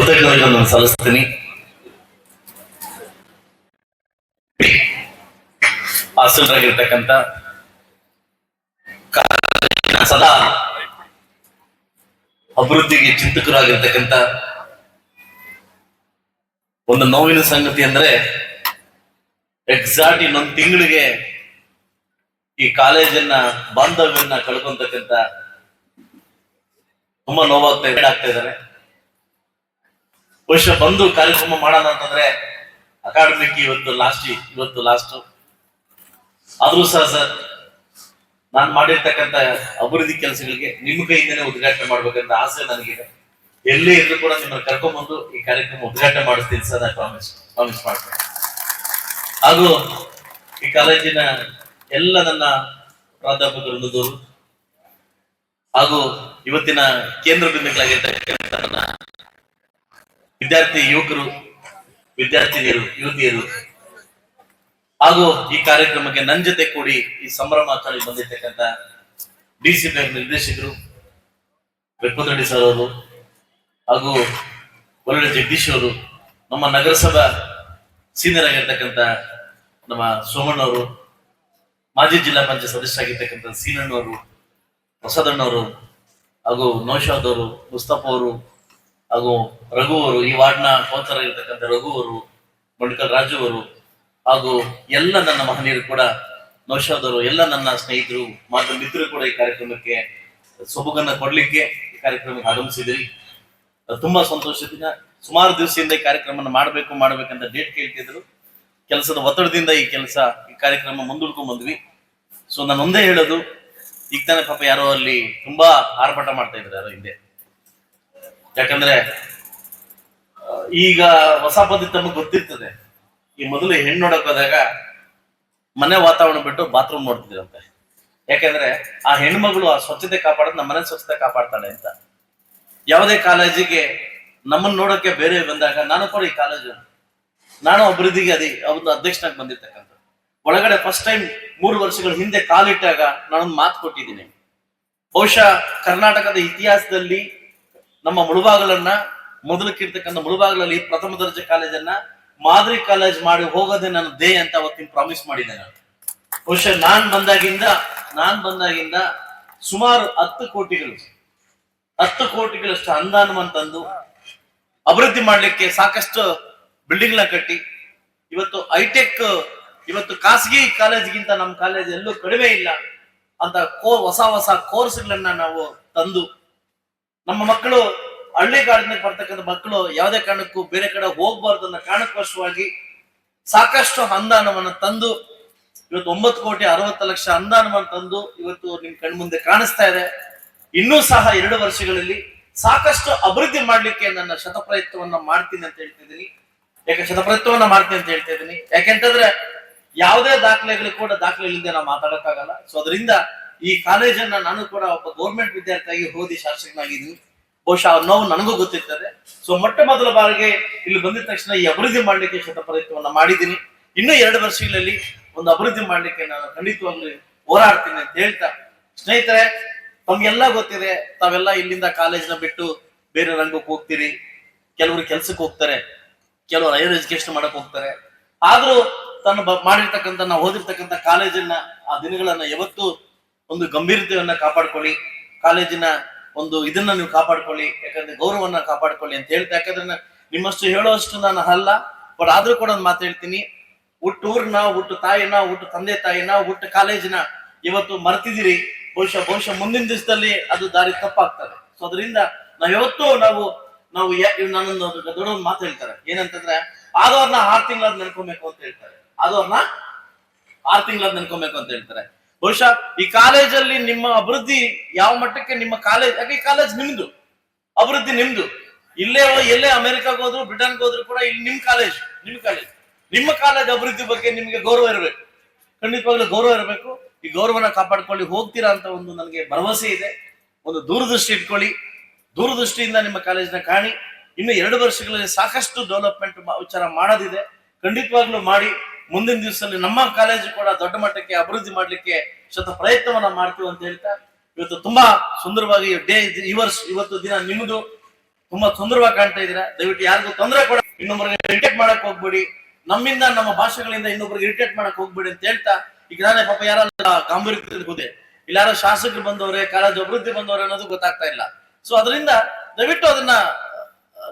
ಕೃತಜ್ಞತೆಗಳನ್ನು ಸಲ್ಲಿಸ್ತೀನಿ. ಆಸರಾಗಿರ್ತಕ್ಕಂಥ ಸದಾ ಅಭಿವೃದ್ಧಿಗೆ ಚಿಂತಕರಾಗಿರ್ತಕ್ಕಂಥ ಒಂದು ನೋವಿನ ಸಂಗತಿ ಅಂದ್ರೆ ಎಕ್ಸಾಕ್ಟ್ ಇನ್ನೊಂದು ತಿಂಗಳಿಗೆ ಈ ಕಾಲೇಜನ್ನ ಬಾಂಧವ್ಯನ್ನ ಕಳ್ಕೊಂತಕ್ಕಂಥ ತುಂಬಾ ನೋವಾಗ್ತಾ ಇದ್ದಾರೆ. ಬಹುಶಃ ಬಂದು ಕಾರ್ಯಕ್ರಮ ಮಾಡೋಣ ಅಂತಂದ್ರೆ ಅಕಾಡೆಮಿಕ್ ಇವತ್ತು ಲಾಸ್ಟ್ ಆದ್ರೂ ಸಹ ಸರ್ ನಾನು ಮಾಡಿರ್ತಕ್ಕಂಥ ಅಭಿವೃದ್ಧಿ ಕೆಲಸಗಳಿಗೆ ನಿಮ್ಮ ಕೈಯಿಂದನೇ ಉದ್ಘಾಟನೆ ಮಾಡ್ಬೇಕಂತ ಆಸೆ ನನಗಿದೆ. ಎಲ್ಲೇ ಇದ್ರು ಕೂಡ ನಿಮ್ಮನ್ನು ಕರ್ಕೊಂಡ್ಬಂದು ಈ ಕಾರ್ಯಕ್ರಮ ಉದ್ಘಾಟನೆ ಮಾಡಿಸ್ತೀನಿ ಸರ್, ನಾನು ಪ್ರಾಮಿಸ್ ಮಾಡ್ತೇನೆ. ಹಾಗೂ ಈ ಕಾಲೇಜಿನ ಎಲ್ಲ ನನ್ನ ಪ್ರಾಧ್ಯಾಪಕರು ಹಾಗೂ ಇವತ್ತಿನ ಕೇಂದ್ರ ಬಿಂದುಗಳಾಗಿರ್ತಕ್ಕಂಥ ನನ್ನ ವಿದ್ಯಾರ್ಥಿ ಯುವಕರು, ವಿದ್ಯಾರ್ಥಿನಿಯರು, ಯುವತಿಯರು ಹಾಗೂ ಈ ಕಾರ್ಯಕ್ರಮಕ್ಕೆ ನನ್ನ ಜೊತೆ ಕೂಡಿ ಈ ಸಂಭ್ರಮಾಚರಣೆ ಬಂದಿರ್ತಕ್ಕಂಥ DCP ನಿರ್ದೇಶಕರು ವೆಪ್ಪದೊಡ್ಡಿ ಸರ್ ಅವರು ಹಾಗೂ ಒಳ್ಳೆ ಜಗದೀಶ್ ಅವರು, ನಮ್ಮ ನಗರಸಭಾ ಸೀನಿಯರ್ ಆಗಿರ್ತಕ್ಕಂಥ ನಮ್ಮ ಸೋಮಣ್ಣವರು, ಮಾಜಿ ಜಿಲ್ಲಾ ಪಂಚಾಯತ್ ಸದಸ್ಯರಾಗಿರ್ತಕ್ಕಂಥ ಸೀನಣ್ಣವರು, ಹೊಸದಣ್ಣವರು ಹಾಗೂ ನೌಶಾದ್ ಅವರು, ಮುಸ್ತಫಾ ಅವರು ಹಾಗೂ ರಘು ಅವರು, ಈ ವಾರ್ಡ್ನ ಕೌನ್ಸಿಲರ್ ಆಗಿರ್ತಕ್ಕಂಥ ರಘು ಅವರು, ಮಣಿಕಲ್ ರಾಜು ಅವರು ಹಾಗೂ ಎಲ್ಲ ನನ್ನ ಮಹನೀಯರು ಕೂಡ, ನೌಶಾದ್ ಅವರು, ಎಲ್ಲ ನನ್ನ ಸ್ನೇಹಿತರು ಮಾತ್ರ ಮಿತ್ರರು ಕೂಡ ಈ ಕಾರ್ಯಕ್ರಮಕ್ಕೆ ಸೊಬಗನ್ನ ಕೊಡ್ಲಿಕ್ಕೆ ಈ ಕಾರ್ಯಕ್ರಮಕ್ಕೆ ಆಗಮಿಸಿದ್ರಿ. ತುಂಬಾ ಸಂತೋಷದಿಂದ ಸುಮಾರು ದಿವಸದಿಂದ ಈ ಕಾರ್ಯಕ್ರಮ ಮಾಡ್ಬೇಕಂತ ಡೇಟ್ ಕೇಳ್ತಿದ್ರು. ಕೆಲಸದ ಒತ್ತಡದಿಂದ ಈ ಕಾರ್ಯಕ್ರಮ ಮುಂದೂಡ್ಕೊಂಡ್ ಬಂದ್ವಿ. ಸೊ ನಾನು ಒಂದೇ ಹೇಳೋದು, ಈಗ ತಾನೇ ಪಾಪ ಯಾರೋ ಅಲ್ಲಿ ತುಂಬಾ ಆರ್ಭಟ ಮಾಡ್ತಾ ಇದ್ದಾರೆ ಯಾರೋ ಹಿಂದೆ. ಯಾಕಂದ್ರೆ ಈಗ ಹೊಸ ಪದ್ಧತಿ ತಮಗೆ ಗೊತ್ತಿರ್ತದೆ. ಈ ಮೊದಲು ಹೆಣ್ಣು ನೋಡಕ್ ಹೋದಾಗ ಮನೆ ವಾತಾವರಣ ಬಿಟ್ಟು ಬಾತ್ರೂಮ್ ನೋಡ್ತಿದ್ರಂತೆ. ಯಾಕಂದ್ರೆ ಆ ಹೆಣ್ಮಗಳು ಆ ಸ್ವಚ್ಛತೆ ಕಾಪಾಡೋದು ನಮ್ಮ ಮನೆ ಸ್ವಚ್ಛತೆ ಕಾಪಾಡ್ತಾಳೆ ಅಂತ. ಯಾವುದೇ ಕಾಲೇಜಿಗೆ ನಮ್ಮನ್ನ ನೋಡೋಕೆ ಬೇರೆ ಬಂದಾಗ ನಾನು ಕೂಡ ಈ ಕಾಲೇಜು ನಾನು ಅಭಿವೃದ್ಧಿಗೆ ಒಂದು ಅಧ್ಯಕ್ಷನಾಗಿ ಬಂದಿರ್ತಕ್ಕಂಥ ಒಳಗಡೆ ಫಸ್ಟ್ ಟೈಮ್ 3 ವರ್ಷಗಳ ಹಿಂದೆ ಕಾಲಿಟ್ಟಾಗ ನಾನೊಂದು ಮಾತು ಕೊಟ್ಟಿದ್ದೀನಿ. ಬಹುಶಃ ಕರ್ನಾಟಕದ ಇತಿಹಾಸದಲ್ಲಿ ನಮ್ಮ ಮುಳುಬಾಗಲನ್ನ ಮೊದಲಕ್ಕಿರ್ತಕ್ಕಂಥ ಮುಳುಬಾಗಲಲ್ಲಿ ಪ್ರಥಮ ದರ್ಜೆ ಕಾಲೇಜನ್ನ ಮಾದರಿ ಕಾಲೇಜ್ ಮಾಡಿ ಹೋಗೋದೇ ನನ್ನ ಧ್ಯೇಯ ಅಂತ ಅವತ್ತಿನ ಪ್ರಾಮಿಸ್ ಮಾಡಿದ್ದೆ ನಾನು. ಬಹುಶಃ ನಾನ್ ಬಂದಾಗಿಂದ ಸುಮಾರು 10 ಕೋಟಿಗಳಷ್ಟು ಅನುದಾನವನ್ನು ತಂದು ಅಭಿವೃದ್ಧಿ ಮಾಡ್ಲಿಕ್ಕೆ ಸಾಕಷ್ಟು ಬಿಲ್ಡಿಂಗ್ ನ ಕಟ್ಟಿ ಇವತ್ತು ಹೈಟೆಕ್, ಇವತ್ತು ಖಾಸಗಿ ಕಾಲೇಜ್ಗಿಂತ ನಮ್ಮ ಕಾಲೇಜ್ ಎಲ್ಲೂ ಕಡಿಮೆ ಇಲ್ಲ ಅಂತ ಹೊಸ ಕೋರ್ಸ್ಗಳನ್ನ ನಾವು ತಂದು ನಮ್ಮ ಮಕ್ಕಳು ಹಳ್ಳಿಗಾಡಿನ ಬರ್ತಕ್ಕಂಥ ಮಕ್ಕಳು ಯಾವುದೇ ಕಾರಣಕ್ಕೂ ಬೇರೆ ಕಡೆ ಹೋಗ್ಬಾರ್ದು ಅನ್ನೋ ಕಾರಣಕ್ಕೋಸ್ಕರವಾಗಿ ಸಾಕಷ್ಟು ಅನುದಾನವನ್ನು ತಂದು ಇವತ್ತು 9,60,00,000 ಅನುದಾನವನ್ನು ತಂದು ಇವತ್ತು ನಿಮ್ ಕಣ್ಮುಂದೆ ಕಾಣಿಸ್ತಾ ಇದೆ. ಇನ್ನೂ ಸಹ 2 ವರ್ಷಗಳಲ್ಲಿ ಸಾಕಷ್ಟು ಅಭಿವೃದ್ಧಿ ಮಾಡ್ಲಿಕ್ಕೆ ನನ್ನ ಶತಪ್ರಯತ್ನವನ್ನ ಮಾಡ್ತೀನಿ ಅಂತ ಹೇಳ್ತಿದ್ದೀನಿ. ಯಾಕೆಂತಂದ್ರೆ ಯಾವುದೇ ದಾಖಲೆಗಳು ಕೂಡ ದಾಖಲೆ ಇಲ್ಲದೆ ನಾವು ಮಾತಾಡಕ್ಕಾಗಲ್ಲ. ಸೊ ಅದರಿಂದ ಈ ಕಾಲೇಜನ್ನ ನಾನು ಕೂಡ ಒಬ್ಬ ಗೌರ್ಮೆಂಟ್ ವಿದ್ಯಾರ್ಥಿಯಾಗಿ ಓದಿ ಶಾಸಕನಾಗಿದ್ದೀನಿ. ಬಹುಶಃ ಅವ್ರ ನೋವು ನನಗೂ ಗೊತ್ತಿರ್ತದೆ. ಸೊ ಮೊಟ್ಟ ಮೊದಲ ಬಾರಿಗೆ ಇಲ್ಲಿ ಬಂದಿದ ತಕ್ಷಣ ಈ ಅಭಿವೃದ್ಧಿ ಮಾಡ್ಲಿಕ್ಕೆ ಶತಪ್ರಯತ್ನವನ್ನ ಮಾಡಿದ್ದೀನಿ. ಇನ್ನೂ 2 ವರ್ಷಗಳಲ್ಲಿ ಒಂದು ಅಭಿವೃದ್ಧಿ ಮಾಡ್ಲಿಕ್ಕೆ ನಾನು ಖಂಡಿತವಾಗ್ಲೂ ಹೋರಾಡ್ತೀನಿ ಅಂತ ಹೇಳ್ತಾ, ಸ್ನೇಹಿತರೆ ತಮ್ಗೆಲ್ಲ ಗೊತ್ತಿದೆ, ತಾವೆಲ್ಲ ಇಲ್ಲಿಂದ ಕಾಲೇಜ್ನ ಬಿಟ್ಟು ಬೇರೆ ರಂಗಕ್ಕೆ ಹೋಗ್ತೀರಿ, ಕೆಲವರು ಕೆಲ್ಸಕ್ಕೆ ಹೋಗ್ತಾರೆ, ಕೆಲವರು ಹೈಯರ್ ಎಜುಕೇಶನ್ ಮಾಡಕ್ ಹೋಗ್ತಾರೆ. ಆದ್ರೂ ಮಾಡಿರ್ತಕ್ಕಂಥ ನಾವು ಓದಿರ್ತಕ್ಕಂಥ ಕಾಲೇಜನ್ನ ಆ ದಿನಗಳನ್ನ ಯಾವತ್ತು ಒಂದು ಗಂಭೀರತೆಯನ್ನ ಕಾಪಾಡ್ಕೊಳ್ಳಿ, ಕಾಲೇಜಿನ ಒಂದು ಇದನ್ನ ನೀವು ಕಾಪಾಡ್ಕೊಳ್ಳಿ, ಯಾಕಂದ್ರೆ ಗೌರವನ್ನ ಕಾಪಾಡ್ಕೊಳ್ಳಿ ಅಂತ ಹೇಳ್ತಾ. ಯಾಕಂದ್ರೆ ನಿಮ್ಮಷ್ಟು ಹೇಳೋಷ್ಟು ನಾನು ಅಲ್ಲ, ಬಟ್ ಆದ್ರೂ ಕೂಡ ಒಂದು ಮಾತು ಹೇಳ್ತೀನಿ. ಊರ್ನ, ತಾಯಿನ, ತಂದೆ ತಾಯಿನ, ಕಾಲೇಜಿನ ಇವತ್ತು ಮರ್ತಿದ್ದೀರಿ. ಬಹುಶಃ ಮುಂದಿನ ದಿವಸದಲ್ಲಿ ಅದು ದಾರಿ ತಪ್ಪಾಗ್ತದೆ. ಸೊ ಅದರಿಂದ ನಾನೊಂದು ದೊಡ್ಡ ಮಾತು ಹೇಳ್ತಾರೆ, ಏನಂತಂದ್ರೆ ಆದವ್ರನ್ನ 6 ತಿಂಗಳಾದ್ ನೆನ್ಕೊಬೇಕು ಅಂತ ಹೇಳ್ತಾರೆ. ಬಹುಶಃ ಈ ಕಾಲೇಜಲ್ಲಿ ನಿಮ್ಮ ಅಭಿವೃದ್ಧಿ ಯಾವ ಮಟ್ಟಕ್ಕೆ, ನಿಮ್ಮ ಕಾಲೇಜ್, ಯಾಕೆ ಈ ಕಾಲೇಜ್ ನಿಮ್ದು, ಅಭಿವೃದ್ಧಿ ನಿಮ್ದು. ಎಲ್ಲೇ ಅಮೆರಿಕಾಗ್ ಹೋದ್ರು, ಬ್ರಿಟನ್ಗೆ ಹೋದ್ರು ಕೂಡ ಇಲ್ಲಿ ನಿಮ್ಮ ಕಾಲೇಜ್ ಅಭಿವೃದ್ಧಿ ಬಗ್ಗೆ ನಿಮ್ಗೆ ಗೌರವ ಇರಬೇಕು, ಖಂಡಿತವಾಗ್ಲೂ ಗೌರವ ಇರಬೇಕು. ಈ ಗೌರವನ ಕಾಪಾಡ್ಕೊಳ್ಳಿ ಹೋಗ್ತೀರಾ ಅಂತ ಒಂದು ನನಗೆ ಭರವಸೆ ಇದೆ. ಒಂದು ದೂರದೃಷ್ಟಿ ಇಟ್ಕೊಳ್ಳಿ, ದೂರದೃಷ್ಟಿಯಿಂದ ನಿಮ್ಮ ಕಾಲೇಜ್ನ ಕಾಣಿ. ಇನ್ನು 2 ವರ್ಷಗಳಲ್ಲಿ ಸಾಕಷ್ಟು ಡೆವಲಪ್ಮೆಂಟ್ ವಿಚಾರ ಮಾಡೋದಿದೆ, ಖಂಡಿತವಾಗ್ಲೂ ಮಾಡಿ. ಮುಂದಿನ ದಿವಸದಲ್ಲಿ ನಮ್ಮ ಕಾಲೇಜು ಕೂಡ ದೊಡ್ಡ ಮಟ್ಟಕ್ಕೆ ಅಭಿವೃದ್ಧಿ ಮಾಡ್ಲಿಕ್ಕೆ ಪ್ರಯತ್ನವನ್ನ ಮಾಡ್ತೀವಿ ಅಂತ ಹೇಳ್ತಾ, ಇವತ್ತು ತುಂಬಾ ಸುಂದರವಾಗಿ ಇವತ್ತು ದಿನ ನಿಮ್ಮದು ತುಂಬಾ ಸುಂದರವಾಗಿ ಕಾಣ್ತಾ ಇದ್ದೀರಾ. ದಯವಿಟ್ಟು ಯಾರಿಗೂ ತೊಂದರೆ ಕೊಡ, ಇನ್ನೊಬ್ಬರಿಗೆ ಇರಿಟೇಟ್ ಮಾಡಕ್ ಹೋಗ್ಬೇಡಿ, ನಮ್ಮಿಂದ ನಮ್ಮ ಭಾಷೆಗಳಿಂದ ಇನ್ನೊಬ್ಬರಿಗೆ ಇರಿಟೇಟ್ ಮಾಡಕ್ ಹೋಗ್ಬೇಡಿ ಅಂತ ಹೇಳ್ತಾ, ಈಗ ನಾನೇ ಪಾಪ ಯಾರಲ್ಲ ಗಾಂಭೀರ್ಯ ಹೋದೆ, ಇಲ್ಲ ಯಾರೋ ಶಾಸಕರು ಬಂದವ್ರೆ, ಕಾಲೇಜ್ ಅಭಿವೃದ್ಧಿ ಬಂದವ್ರೆ ಅನ್ನೋದು ಗೊತ್ತಾಗ್ತಾ ಇಲ್ಲ. ಸೊ ಅದರಿಂದ ದಯವಿಟ್ಟು ಅದನ್ನ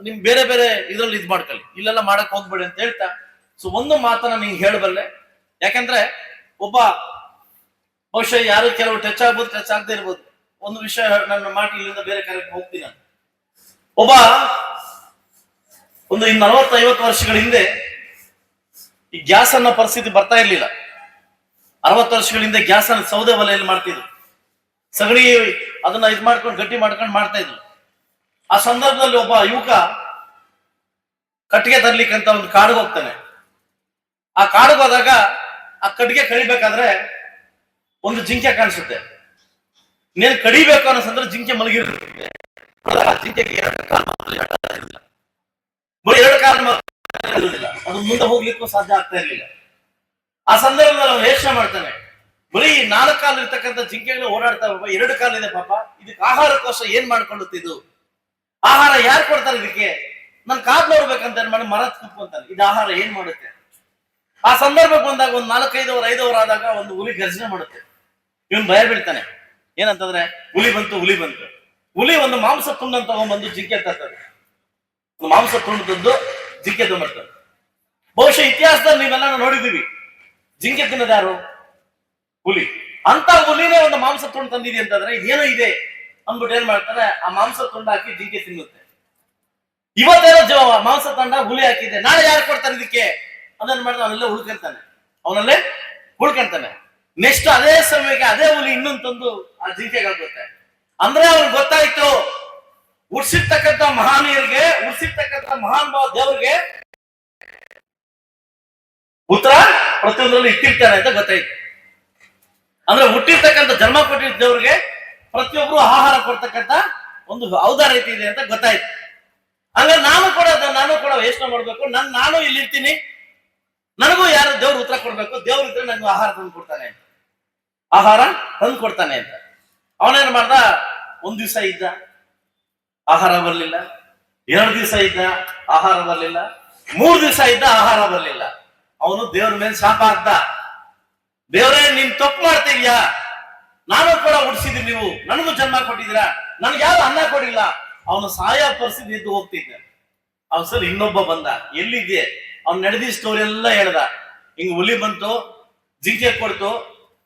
ನಿಮ್ ಬೇರೆ ಬೇರೆ ಇದ್ರಲ್ಲಿ ಇದ್ ಮಾಡ್ಕೊಳ್ಳಿ, ಇಲ್ಲೆಲ್ಲ ಮಾಡಕ್ ಹೋಗ್ಬೇಡಿ ಅಂತ ಹೇಳ್ತಾ, ಸೊ ಒಂದು ಮಾತನ್ನ ನಿಂಗೆ ಹೇಳಬಲ್ಲೆ. ಯಾಕಂದ್ರೆ ಒಬ್ಬ ಬಹುಶಃ ಯಾರು ಕೆಲವು ಟಚ್ ಆಗ್ಬೋದು, ಟಚ್ ಆಗದೆ ಇರ್ಬೋದು. ಒಂದು ವಿಷಯ ನನ್ನ ಮಾತು, ಇಲ್ಲಿಂದ ಬೇರೆ ಕಾರ್ಯಕ್ಕೆ ಹೋಗ್ತೀನಿ ನಾನು. ಒಬ್ಬ ಒಂದು 40-50 ವರ್ಷಗಳ ಹಿಂದೆ ಈ ಗ್ಯಾಸ್ ಅನ್ನೋ ಪರಿಸ್ಥಿತಿ ಬರ್ತಾ ಇರ್ಲಿಲ್ಲ. 60 ವರ್ಷಗಳ ಹಿಂದೆ ಗ್ಯಾಸ್ ಅನ್ನು ಸೌದೆ ಒಲೆಯಲ್ಲಿ ಮಾಡ್ತಿದ್ರು, ಸಗಣಿ ಅದನ್ನ ಇದ್ ಮಾಡ್ಕೊಂಡು ಗಟ್ಟಿ ಮಾಡ್ಕೊಂಡು ಮಾಡ್ತಾ ಇದ್ರು. ಆ ಸಂದರ್ಭದಲ್ಲಿ ಒಬ್ಬ ಯುವಕ ಕಟ್ಟಿಗೆ ತರ್ಲಿಕ್ಕಂತ ಒಂದು ಕಾಡಿಗೆ ಹೋಗ್ತಾನೆ. ಆ ಕಾಡಿಗೆ ಹೋದಾಗ ಆ ಕಟ್ಟಿಗೆ ಕಡಿಬೇಕಾದ್ರೆ ಒಂದು ಜಿಂಕೆ ಕಾಣಿಸುತ್ತೆ. ನೀನು ಕಡಿಬೇಕು ಅನ್ನೋ ಸಂದರ್ಭ ಜಿಂಕೆ ಮಲಗಿರುತ್ತೆ. ಜಿಂಕೆಗೆ ಎರಡು ಕಾಲು ಇರುವುದಿಲ್ಲ, ಅದು ಮುಂದೆ ಹೋಗ್ಲಿಕ್ಕೂ ಸಾಧ್ಯ ಆಗ್ತಾ ಇರ್ಲಿಲ್ಲ. ಆ ಸಂದರ್ಭದಲ್ಲಿ ಅವನು ಯೋಚನೆ ಮಾಡ್ತಾನೆ, ಬರೀ 4 ಕಾಲು ಇರ್ತಕ್ಕಂಥ ಜಿಂಕೆಗಳು ಓಡಾಡ್ತಾ, 2 ಕಾಲಿದೆ ಪಾಪ, ಇದಕ್ಕೆ ಆಹಾರಕ್ಕೋಸ್ಕರ ಏನ್ ಮಾಡ್ಕೊಳ್ಳುತ್ತಿದ್ದು, ಆಹಾರ ಯಾರು ಕೊಡ್ತಾರೆ ಇದಕ್ಕೆ, ನನ್ ಕಾದ್ ನೋಡ್ಬೇಕಂತ ಮಾಡಿ ಮರ ಕುತ್ಕೊಂತಾನೆ, ಇದು ಆಹಾರ ಏನ್ ಮಾಡುತ್ತೆ. ಆ ಸಂದರ್ಭಕ್ಕೆ ಬಂದಾಗ ಒಂದು 4-5 ಆದಾಗ ಒಂದು ಹುಲಿ ಗರ್ಜನೆ ಮಾಡುತ್ತೆ. ಇವನ್ ಭಯ ಬೀಳ್ತಾನೆ, ಏನಂತಂದ್ರೆ ಹುಲಿ ಬಂತು. ಹುಲಿ ಒಂದು ಮಾಂಸ ತುಂಡನ್ನು ತಗೊಂಡ್ಬಂದು ಜಿಂಕೆ ತರ್ತದೆ, ಮಾಂಸ ತುಂಡು ತಂದು ಜಿಂಕೆ ತಗೊಂಡ್ಬರ್ತಾರೆ. ಬಹುಶಃ ಇತಿಹಾಸದಲ್ಲಿ ನೀವೆಲ್ಲ ನೋಡಿದೀವಿ, ಜಿಂಕೆ ತಿನ್ನೋದು ಯಾರು? ಹುಲಿ. ಅಂತ ಹುಲಿನೇ ಒಂದು ಮಾಂಸ ತುಂಡು ತಂದಿದೆ ಅಂತಂದ್ರೆ ಇದೇನೋ ಇದೆ ಅಂದ್ಬಿಟ್ಟು ಏನ್ ಮಾಡ್ತಾರೆ, ಆ ಮಾಂಸ ತುಂಡು ಹಾಕಿ ಜಿಂಕೆ ತಿನ್ನುತ್ತೆ. ಇವತ್ತೇನೋ ಮಾಂಸ ತಂಡ ಹುಲಿ ಹಾಕಿದೆ, ನಾಳೆ ಯಾರು ಕೊಡ್ತಾರೆ ಇದಕ್ಕೆ ಅದನ್ನ ಮಾಡಿದ್ರೆ ಅವನಲ್ಲೇ ಉಳ್ಕೊಂತಾನೆ. ನೆಕ್ಸ್ಟ್ ಅದೇ ಸಮಯಕ್ಕೆ ಅದೇ ಹುಲಿ ಇನ್ನೊಂದು ತಂದು ಆ ಜಿಂಕೆಗೆ ಹಾಕುತ್ತೆ. ಅಂದ್ರೆ ಅವ್ರಿಗೆ ಗೊತ್ತಾಯ್ತು, ಉಡ್ಸಿರ್ತಕ್ಕಂಥ ಮಹಾನೀಯರಿಗೆ, ಉಡ್ಸಿರ್ತಕ್ಕಂಥ ಮಹಾನ್ ಭಾವ ದೇವ್ರಿಗೆ ಉತ್ತರ ಪ್ರತಿಯೊಂದರಲ್ಲಿ ಇಟ್ಟಿರ್ತಾರೆ ಅಂತ ಗೊತ್ತಾಯ್ತು. ಅಂದ್ರೆ ಹುಟ್ಟಿರ್ತಕ್ಕಂಥ ಜನ್ಮ ಕೊಟ್ಟಿದ್ದ ದೇವ್ರಿಗೆ ಪ್ರತಿಯೊಬ್ರು ಆಹಾರ ಕೊಡ್ತಕ್ಕಂಥ ಒಂದು ಔದಾರ್ಯತೆ ಇದೆ ಅಂತ ಗೊತ್ತಾಯ್ತು. ಹಂಗಾರೆ ನಾನು ಕೂಡ ಯೋಚನೆ ಮಾಡ್ಬೇಕು, ನಾನು ಇಲ್ಲಿರ್ತೀನಿ, ನನಗೂ ಯಾರು ದೇವ್ರು ಉತ್ತರ ಕೊಡ್ಬೇಕು, ದೇವ್ರು ಇದ್ರೆ ನನಗೂ ಆಹಾರ ತಂದು ಕೊಡ್ತಾನೆ ಅಂತ. ಅವನೇನ್ ಮಾಡ್ದ, 1 ದಿವಸ ಇದ್ದ, ಆಹಾರ ಬರ್ಲಿಲ್ಲ. 2 ದಿವಸ ಇದ್ದ, ಆಹಾರ ಬರ್ಲಿಲ್ಲ. 3 ದಿವಸ ಇದ್ದ, ಆಹಾರ ಬರ್ಲಿಲ್ಲ. ಅವನು ದೇವ್ರ ಮೇಲೆ ಶಾಪ ಹಾಕ್ದ, ದೇವ್ರೇ ನೀನ್ ತಪ್ಪು ಮಾಡ್ತಿದ್ಯಾ, ನಾನು ಕೂಡ ಉಡ್ಸಿದೀನಿ, ನೀವು ನನಗೂ ಜನ್ಮ ಕೊಟ್ಟಿದ್ದೀರಾ, ನನ್ಗೆ ಯಾರು ಅನ್ನ ಕೊಡಿಲ್ಲ. ಅವನು ಸಾಯ ಪರಿಸ್ಥಿತಿ ಇದ್ದು ಹೋಗ್ತಿದ್ದ. ಅವನ್ ಸರ್ ಇನ್ನೊಬ್ಬ ಬಂದ, ಎಲ್ಲಿದ್ದೆ, ಅವ್ನು ನಡೆದಿ ಸ್ಟೋರಿ ಎಲ್ಲ ಹೇಳ್ದ. ಹಿಂಗ್ ಹುಲಿ ಬಂತು, ಜಿಂಕೆ ಕೊಡ್ತು,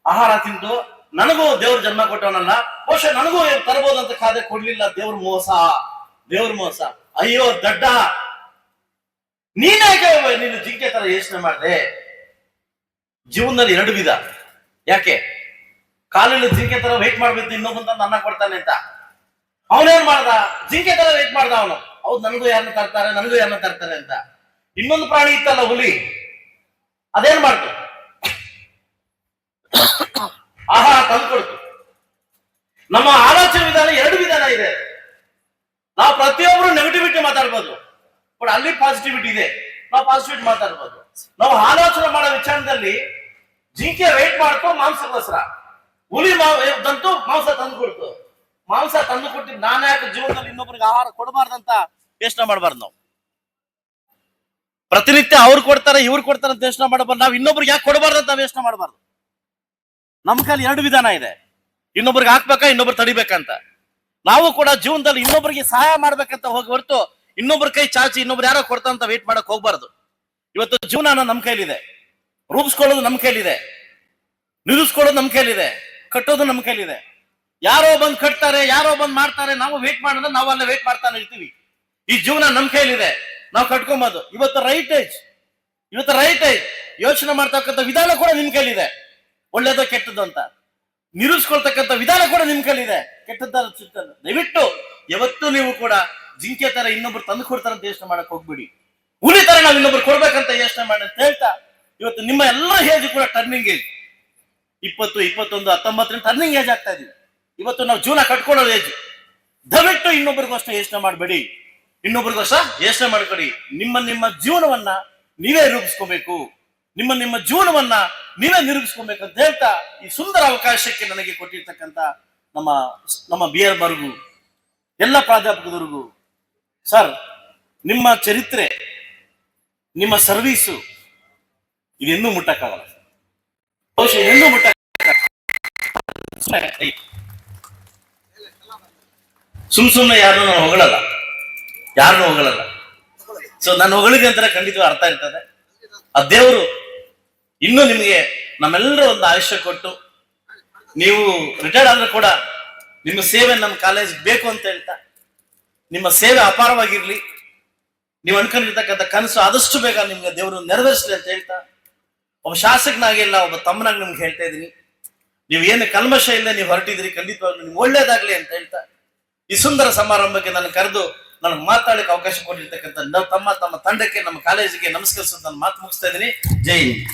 ಆಹಾರ ತಿಂತು, ನನಗೂ ದೇವ್ರ ಜನ್ಮ ಕೊಟ್ಟವನಲ್ಲ, ಬಹುಶಃ ನನಗೂ ತರಬಹುದಂತ ಕಾದೆ ಕೊಡ್ಲಿಲ್ಲ. ದೇವ್ರ ಮೋಸ. ಅಯ್ಯೋ ದಡ್ಡ, ನೀನು ಜಿಂಕೆ ತರ ಯೋಚನೆ ಮಾಡಿದೆ. ಜೀವನದಲ್ಲಿ 2 ವಿಧ. ಯಾಕೆ? ಕಾಲಲ್ಲಿ ಜಿಂಕೆ ತರ ವೇಟ್ ಮಾಡ್ಬೇಕು, ಇನ್ನೊಬ್ಬಂತ ಅನ್ನ ಕೊಡ್ತಾನೆ ಅಂತ. ಅವನೇನ್ ಮಾಡ್ದ, ಜಿಂಕೆ ತರ ವೇಟ್ ಮಾಡ್ದ ಅವನು. ಹೌದು, ನನಗೂ ಯಾರನ್ನ ತರ್ತಾರೆ ಅಂತ. ಇನ್ನೊಂದು ಪ್ರಾಣಿ ಇತ್ತಲ್ಲ, ಹುಲಿ, ಅದೇನ್ ಮಾಡ್ತು, ಆಹಾರ ತಂದ್ಕೊಡ್ತು. ನಮ್ಮ ಆಲೋಚನೆ ವಿಧಾನ 2 ವಿಧಾನ ಇದೆ. ನಾವು ಪ್ರತಿಯೊಬ್ಬರು ನೆಗೆಟಿವಿಟಿ ಮಾತಾಡ್ಬೋದು, ಬಟ್ ಅಲ್ಲಿ ಪಾಸಿಟಿವಿಟಿ ಇದೆ, ನಾವು ಪಾಸಿಟಿವಿಟಿ ಮಾತಾಡ್ಬೋದು. ನಾವು ಆಲೋಚನೆ ಮಾಡೋ ವಿಚಾರದಲ್ಲಿ ಜಿಂಕೆ ವೇಟ್ ಮಾಡ್ಕೊ ಮಾಂಸಕ್ಕೋಸ್ಕರ, ಹುಲಿ ದಂತೂ ಮಾಂಸ ತಂದು ಕೊಡ್ತು. ಮಾಂಸ ತಂದು ಕೊಟ್ಟಿದ್ದು ನಾನು ಯಾಕೆ ಜೀವನದಲ್ಲಿ ಇನ್ನೊಬ್ಬರಿಗೆ ಆಹಾರ ಕೊಡಬಾರ್ದಂತ ಯೋಚನೆ ಮಾಡಬಾರ್ದು. ನಾವು ಪ್ರತಿನಿತ್ಯ ಅವ್ರು ಕೊಡ್ತಾರೆ ಇವ್ರು ಕೊಡ್ತಾರೆ ಅಂತ ಯೋಚನೆ ಮಾಡಬಾರ್ದು. ನಾವು ಇನ್ನೊಬ್ರಿಗೆ ಯಾಕೆ ಕೊಡಬಾರ್ದು ಅಂತ ಯೋಚನೆ ಮಾಡಬಾರ್ದು. ನಮ್ಮ ಕೈಲಿ 2 ವಿಧಾನ ಇದೆ, ಇನ್ನೊಬ್ರಿಗೆ ಹಾಕ್ಬೇಕಾ, ಇನ್ನೊಬ್ರು ತಡಿಬೇಕಂತ. ನಾವು ಕೂಡ ಜೀವನದಲ್ಲಿ ಇನ್ನೊಬ್ಬರಿಗೆ ಸಹಾಯ ಮಾಡ್ಬೇಕಂತ ಹೋಗಿ ಹೊರತು ಇನ್ನೊಬ್ರ ಕೈ ಚಾಚಿ ಇನ್ನೊಬ್ರು ಯಾರೋ ಕೊಡ್ತಾರಂತ ವೇಟ್ ಮಾಡಕ್ ಹೋಗ್ಬಾರ್ದು. ಇವತ್ತು ಜೀವನ ನಮ್ಮ ಕೈಲಿದೆ, ರೂಪಿಸ್ಕೊಳ್ಳೋದು ನಮ್ಮ ಕೈಲಿದೆ, ನಿಲ್ಲಿಸ್ಕೊಳ್ಳೋದು ನಮ್ಮ ಕೈಲಿದೆ, ಕಟ್ಟೋದು ನಮ್ಮ ಕೈಲಿದೆ. ಯಾರೋ ಬಂದ್ ಕಟ್ತಾರೆ, ಯಾರೋ ಬಂದ್ ಮಾಡ್ತಾರೆ, ನಾವು ವೇಟ್ ಮಾಡಿದ್ರೆ ನಾವು ಅಲ್ಲೇ ವೇಟ್ ಮಾಡ್ತಾನೆ ಇರ್ತೀವಿ. ಈ ಜೀವನ ನಮ್ಮ ಕೈಲಿದೆ, ನಾವು ಕಟ್ಕೊಂಬೋದು. ಇವತ್ತು ರೈಟ್ ಏಜ್ ಯೋಚನೆ ಮಾಡ್ತಕ್ಕಂಥ ವಿಧಾನ ಕೂಡ ನಿಮ್ ಕೈಲಿದೆ, ಒಳ್ಳೇದೋ ಕೆಟ್ಟದ್ದು ಅಂತ ನಿರೂಪಿಸ್ಕೊಳ್ತಕ್ಕಂಥ ವಿಧಾನ ಕೂಡ ನಿಮ್ ಕೈಲಿದೆ, ಕೆಟ್ಟದ್ದಾರ ಚಿತ್ತಲ್ಲ. ದಯವಿಟ್ಟು ಯಾವತ್ತೂ ನೀವು ಕೂಡ ಜಿಂಕೆ ತರ ಇನ್ನೊಬ್ರು ತಂದು ಕೊಡ್ತಾರ ಅಂತ ಯೋಚನೆ ಮಾಡಕ್ ಹೋಗ್ಬಿಡಿ. ಹುಲಿ ತರ ನಾವು ಇನ್ನೊಬ್ರು ಕೊಡ್ಬೇಕಂತ ಯೋಚನೆ ಮಾಡಿ ಅಂತ ಹೇಳ್ತಾ, ಇವತ್ತು ನಿಮ್ಮ ಎಲ್ಲ ಏಜ್ ಕೂಡ ಟರ್ನಿಂಗ್ ಏಜ್ 20, 21, 19 ಟರ್ನಿಂಗ್ ಏಜ್ ಆಗ್ತಾ ಇದೀವಿ. ಇವತ್ತು ನಾವು ಜೀವನ ಕಟ್ಕೊಳ್ಳೋ ಏಜ್. ದಯವಿಟ್ಟು ಇನ್ನೊಬ್ರಿಗೋಸ್ಕರ ಯೋಚನೆ ಮಾಡಬೇಡಿ, ಇನ್ನೊಬ್ರಿಗೋಸ್ಕರ ಯೋಚನೆ ಮಾಡ್ಕೊಡಿ. ನಿಮ್ಮ ಜೀವನವನ್ನ ನೀವೇ ರೂಪಿಸ್ಕೋಬೇಕು, ನಿಮ್ಮ ಜೀವನವನ್ನ ನೀವೇ ನಿರೂಪಿಸ್ಕೊಬೇಕು ಅಂತ ಹೇಳ್ತಾ, ಈ ಸುಂದರ ಅವಕಾಶಕ್ಕೆ ನನಗೆ ಕೊಟ್ಟಿರ್ತಕ್ಕಂಥ ನಮ್ಮ BR ಬರ್ಗು, ಎಲ್ಲ ಪ್ರಾಧ್ಯಾಪಕರಿಗೂ, ಸರ್, ನಿಮ್ಮ ಚರಿತ್ರೆ, ನಿಮ್ಮ ಸರ್ವೀಸು ಇದೆನ್ನೂ ಮುಟ್ಟಕ್ಕಾಗಲ್ಲ. ಬಹುಶಃ ಇದೆನ್ನೂ ಸುಮ್ಮನೆ ಯಾರನ್ನು ನಾನು ಹೊಗಳಲ್ಲ, ಯಾರನ್ನು ಹೊಗಳಲ್ಲ. ಸೊ ನಾನು ಹೊಗಳಿಗೆ ಅಂತಾನೆ ಖಂಡಿತವಾಗಿ ಅರ್ಥ ಇರ್ತದೆ. ಆ ದೇವರು ಇನ್ನೂ ನಿಮಗೆ ನಮ್ಮೆಲ್ಲರ ಒಂದು ಆಯುಷ್ಯ ಕೊಟ್ಟು ನೀವು ರಿಟೈರ್ಡ್ ಆದ್ರೂ ಕೂಡ ನಿಮ್ಮ ಸೇವೆ ನಮ್ಮ ಕಾಲೇಜ್ ಬೇಕು ಅಂತ ಹೇಳ್ತಾ, ನಿಮ್ಮ ಸೇವೆ ಅಪಾರವಾಗಿರ್ಲಿ, ನೀವು ಅನ್ಕೊಂಡಿರ್ತಕ್ಕಂಥ ಕನಸು ಆದಷ್ಟು ಬೇಗ ನಿಮ್ಗೆ ದೇವರು ನೆರವೇರಿಸಲಿ ಅಂತ ಹೇಳ್ತಾ, ಒಬ್ಬ ಶಾಸಕನಾಗಿ ಇಲ್ಲ, ಒಬ್ಬ ತಮ್ಮನಾಗಿ ನಿಮ್ಗೆ ಹೇಳ್ತಾ ಇದ್ದೀನಿ, ನೀವು ಏನು ಕಲ್ಮಶ ಇಲ್ಲ ನೀವು ಹೊರಟಿದ್ರಿ, ಖಂಡಿತವಾಗ್ಲೂ ನಿಮ್ಗೆ ಒಳ್ಳೇದಾಗ್ಲಿ ಅಂತ ಹೇಳ್ತಾ ಈ ಸುಂದರ ಸಮಾರಂಭಕ್ಕೆ ನಾನು ಕರೆದು ನನಗೆ ಮಾತಾಡಕ್ಕೆ ಅವಕಾಶ ಕೊಟ್ಟಿರ್ತಕ್ಕಂಥ ತಮ್ಮ ತಂಡಕ್ಕೆ, ನಮ್ಮ ಕಾಲೇಜಿಗೆ ನಮಸ್ಕರಿಸೋದು ನಾನು ಮಾತು ಮುಗಿಸ್ತಾ ಇದ್ದೀನಿ. ಜೈ ಹಿಂದ್.